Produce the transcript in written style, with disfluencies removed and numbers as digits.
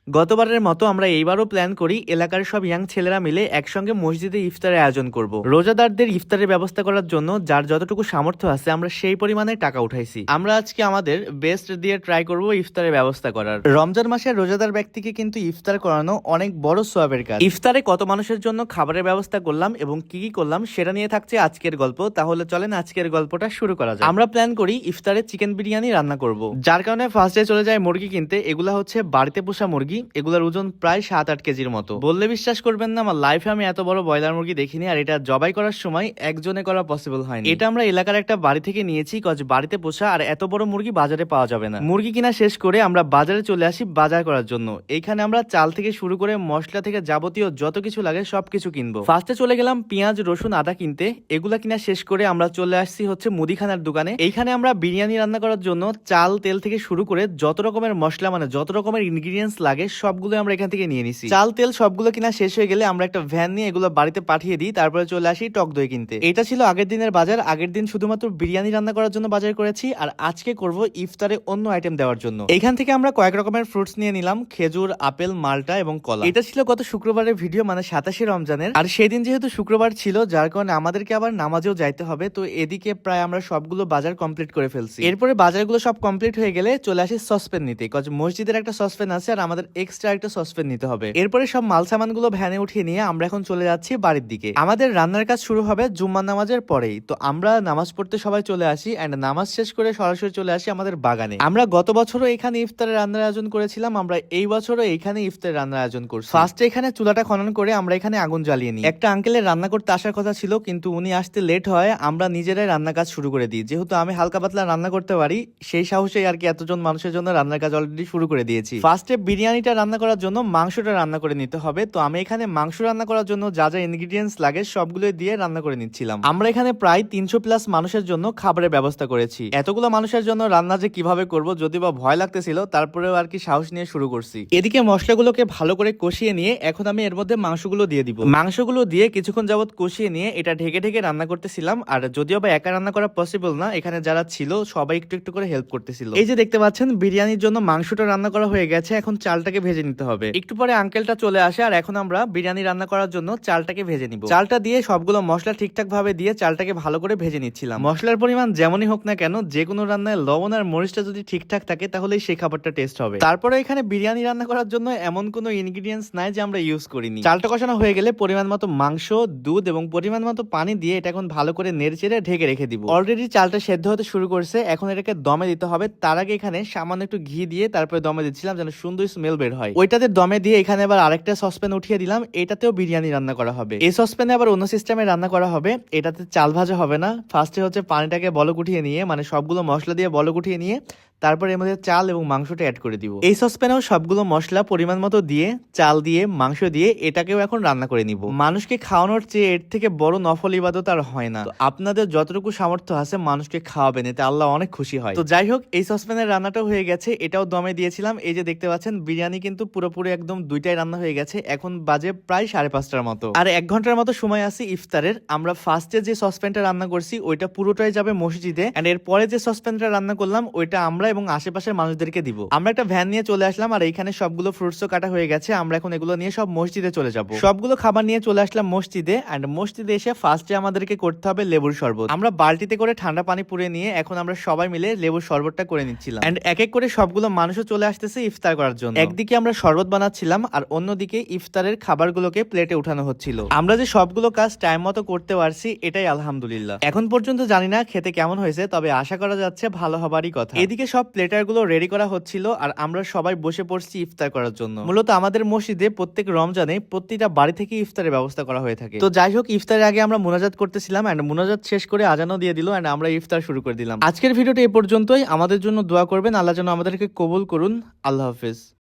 গতবারের মতো আমরা এইবারও প্ল্যান করি এলাকার সব ইয়াং ছেলেরা মিলে একসঙ্গে মসজিদে ইফতারের আয়োজন করব। রোজাদারদের ইফতারের ব্যবস্থা করার জন্য যার যতটুকু সামর্থ্য আছে আমরা সেই পরিমাণে টাকা উঠাইছি। আমরা আজকে আমাদের বেস্ট দিয়ে ট্রাই করব ইফতারের ব্যবস্থা করার। রমজান মাসে রোজাদার ব্যক্তিকে কিন্তু ইফতার করানো অনেক বড় সওয়াবের কাজ। ইফতারে কত মানুষের জন্য খাবারের ব্যবস্থা করলাম এবং কি কি করলাম সেটা নিয়ে থাকছে আজকের গল্প। তাহলে চলেন আজকের গল্পটা শুরু করা যায়। আমরা প্ল্যান করি ইফতারে চিকেন বিরিয়ানি রান্না করব, যার কারণে ফার্স্টে চলে যায় মুরগি কিনতে। এগুলা হচ্ছে বাড়িতে পোষা মুরগি, এগুলোর ওজন প্রায় 7-8 কেজির মতো। বললে বিশ্বাস করবেন না, আমার লাইফে আমি এত বড় ব্রয়লার মুরগি দেখিনি। আর এটা জবাই করার সময় একজনে করা পসিবল হয়নি। এটা আমরা এলাকার একটা বাড়ি থেকে নিয়েছি, কজ বাড়িতে পোষা আর এত বড় মুরগি বাজারে পাওয়া যাবে না। মুরগি কিনা শেষ করে আমরা বাজারে চলে আসি বাজার করার জন্য। এইখানে আমরা চাল থেকে শুরু করে মশলা থেকে যাবতীয় যত কিছু লাগে সবকিছু কিনবো। ফার্স্টে চলে গেলাম পেঁয়াজ রসুন আদা কিনতে। এগুলা কিনা শেষ করে আমরা চলে আসছি হচ্ছে মুদিখানার দোকানে। এইখানে আমরা বিরিয়ানি রান্না করার জন্য চাল তেল থেকে শুরু করে যত রকমের মশলা মানে যত রকমের ইনগ্রিডিয়েন্টস লাগে সবগুলো আমরা এখান থেকে নিয়ে নিছি। চাল তেল সবগুলো কিনা শেষ হয়ে গেলে আমরা একটা ভ্যান নিয়ে এগুলো বাড়িতে পাঠিয়ে দিই। তারপরে চলে আসি টক দই কিনতে। এটা ছিল আগের দিনের বাজার। আগের দিন শুধুমাত্র বিরিয়ানি রান্না করার জন্য বাজার করেছি, আর আজকে করব ইফতারে অন্য আইটেম দেওয়ার জন্য। এখান থেকে আমরা কয়েক রকমের ফ্রুটস নিয়ে নিলাম, খেজুর, আপেল, মালটা এবং কলা। এটা ছিল গত শুক্রবারের ভিডিও, মানে 27শে রমজানের। আর সেই দিন যেহেতু শুক্রবার ছিল, যার কারণে আমাদেরকে আবার নামাজেও যাইতে হবে। তো এদিকে প্রায় আমরা সবগুলো বাজার কমপ্লিট করে ফেলছি। এরপরে বাজারগুলো সব কমপ্লিট হয়ে গেলে চলে আসি সসপ্যান নিতে, কজ মসজিদের একটা সসপ্যান আছে আর আমাদের এক্সট্রা একটা সসপ্যান নিতে হবে। এরপরে সব মাল সামানগুলো ভ্যানে উঠিয়ে নিয়ে আমরা এখন চলে যাচ্ছি বাড়ির দিকে। আমাদের রান্নার কাজ শুরু হবে জুম্মার নামাজের পরেই। তো আমরা নামাজ পড়তে সবাই চলে আসি, এন্ড নামাজ শেষ করে সরাসরি চলে আসি আমাদের বাগানে। আমরা গত বছরও এখানে ইফতারের রান্নার আয়োজন করেছিলাম, আমরা এই বছরও এইখানে ইফতারের রান্নার আয়োজন করছি। ফার্স্টে এখানে চুলাটা খনন করে আমরা এখানে আগুন জ্বালিয়ে নিই। একটা আঙ্কেলের রান্না করতে আসার কথা ছিল, কিন্তু উনি আসতে লেট হয়। আমরা নিজেরাই রান্নার কাজ শুরু করে দিই। যেহেতু আমি হালকা পাতলা রান্না করতে পারি, সেই সাহসে আর কি এতজন মানুষের জন্য রান্নার কাজ অলরেডি শুরু করে দিয়েছি। ফার্স্টে বিরিয়ানিটা রান্না করার জন্য মাংসটা রান্না করে নিতে হবে। তো আমি এখানে মাংস রান্না করার জন্য যা যা ইনগ্রিডিয়েন্টস লাগে সবগুলো দিয়ে রান্না করে নিচ্ছিলাম। আমরা এখানে প্রায় 300+ মানুষের জন্য খাবারের ব্যবস্থা করেছি। এতগুলো মানুষের জন্য রান্না যে কিভাবে করব যদি বা ভয় লাগতেছিল, তারপরেও আর কি সাহস নিয়ে শুরু করছি। এদিকে মশলাগুলোকে ভালো করে কষিয়ে নিয়ে এখন আমি এর মধ্যে মাংসগুলো দিয়ে দিব। মাংসগুলো দিয়ে কিছুক্ষণ যাবত কষিয়ে নিয়ে এটা ঢেকে ঢেকে রান্না করতেছিলাম। আর যদিও বা একা রান্না করা পসিবল না, এখানে যারা ছিল সবাই একটু একটু করে হেল্প করতেছিল। এই যে দেখতে পাচ্ছেন বিরিয়ানির জন্য মাংসটা রান্না করা হয়ে গেছে, এখন চালটাকে ভেজে নিতে হবে। একটু পরে আঙ্কেলটা চলে আসে, আর এখন আমরা বিরিয়ানি রান্না করার জন্য চালটাকে ভেজে নিব। চালটা দিয়ে সবগুলো মশলা ঠিকঠাক ভাবে দিয়ে চালটাকে ভালো করে ভেজে নিচ্ছিলাম। মশলার পরিমাণ যেমনই হোক না কেন, যে কোনো রান্নায় লবণ আর মরিচটা যদি ঠিকঠাক থাকে তাহলেই সেই খাবারটা টেস্ট হবে। তারপরে এখানে বিরিয়ানি রান্না করার জন্য এমন কোনো ইনগ্রিডিয়েন্টস নাই যে আমরা ইউজ করিনি। চালটা কষানো হয়ে গেলে পরিমাণ মতো মাংস, দুধ এবং পরিমাণ মতো পানি দিয়ে এটা এখন ভালো করে নেড়েচেড়ে ঢেকে রেখে দিব। অলরেডি চালটা সেদ্ধ হতে শুরু করছে, এখন এটাকে দমে দিতে হবে। তার আগে এখানে সামান্য একটু ঘি দিয়ে তারপরে দমে দিচ্ছিলাম যেন সুন্দর স্মেল বের হয়। ওইটাতে দমে দিয়ে এখানে আবার আরেকটা সসপ্যান উঠিয়ে দিলাম, এটাতেও বিরিয়ানি রান্না করা হবে। এই সসপ্যানে আবার অন্য সিস্টেমে রান্না করা হবে, এটাতে চাল ভাজা হবে না। ফার্স্টে হচ্ছে পানিটাকে বলক উঠিয়ে নিয়ে, মানে সবগুলো মশলা দিয়ে বলক উঠিয়ে নিয়ে তারপর এর মধ্যে চাল এবং মাংসটা অ্যাড করে দিব। এই সসপ্যানেও সবগুলো মশলা পরিমাণ মতো দিয়ে চাল দিয়ে মাংস দিয়ে এটাকেও এখন রান্না করে নিব। মানুষকে খাওয়ানোর চেয়ে এর থেকে বড় নফল ইবাদত আর হয় না। আপনাদের যতটুকু সামর্থ্য আছে মানুষকে খাওয়াবেন, এতে আল্লাহ অনেক খুশি হয়। তো যাই হোক, এই সসপ্যানের রান্নাটাও হয়ে গেছে, এটাও দমে দিয়েছিলাম। এই যে দেখতে পাচ্ছেন বিরিয়ানি কিন্তু পুরোপুরি একদম দুইটাই রান্না হয়ে গেছে। এখন বাজে প্রায় 5:30টার মতো, আর 1 ঘন্টার মতো সময় আছে ইফতারের। আমরা ফার্স্টে যে সসপ্যানটা রান্না করছি ওইটা পুরোটাই যাবে মসজিদে, এন্ড এর পরে যে সসপ্যানটা রান্না করলাম ওইটা আমরা এবং আশেপাশের মানুষদেরকে দিব। আমরা একটা ভ্যান নিয়ে চলে আসলাম, আর এইখানে সবগুলো ফ্রুটসও কাটা হয়ে গেছে। আমরা এখন এগুলো নিয়ে সব মসজিদে চলে যাব। সবগুলো খাবার নিয়ে চলে আসলাম মসজিদে, এন্ড মসজিদে এসে ফার্স্টে আমাদেরকে করতে হবে লেবুর শরবত। আমরা বালতিতে করে ঠান্ডা পানি পুরে নিয়ে এখন আমরা সবাই মিলে লেবুর শরবতটা করে নিচ্ছিলাম। এন্ড এক এক করে সবগুলো মানুষও চলে আসতেছে ইফতার করার জন্য। একদিকে আমরা শরবত বানাচ্ছিলাম আর অন্যদিকে ইফতারের খাবারগুলোকে প্লেটে উঠানো হচ্ছিল। আমরা যে সবগুলো কাজ টাইম মতো করতে পারছি এটাই আলহামদুলিল্লাহ। এখন পর্যন্ত জানি না খেতে কেমন হয়েছে, তবে আশা করা যাচ্ছে ভালো হবারই কথা। এদিকে সব প্লেটার গুলো রেডি করা হচ্ছিল, আর আমরা সবাই বসে পড়ছি ইফতার করার জন্য। মূলত আমাদের মসজিদে প্রত্যেক রমজানে প্রতিটা বাড়ি থেকে ইফতারের ব্যবস্থা করা হয়ে থাকে। তো যাই হোক, ইফতারের আগে আমরা মুনাজাত করতেছিলাম, এন্ড মুনাজাত শেষ করে আজানও দিয়ে দিল, এন্ড আমরা ইফতার শুরু করে দিলাম। আজকের ভিডিওটা এই পর্যন্তই। আমাদের জন্য দোয়া করবেন, আল্লাহ যেন আমাদেরকে কবুল করুন। আল্লাহ হাফেজ।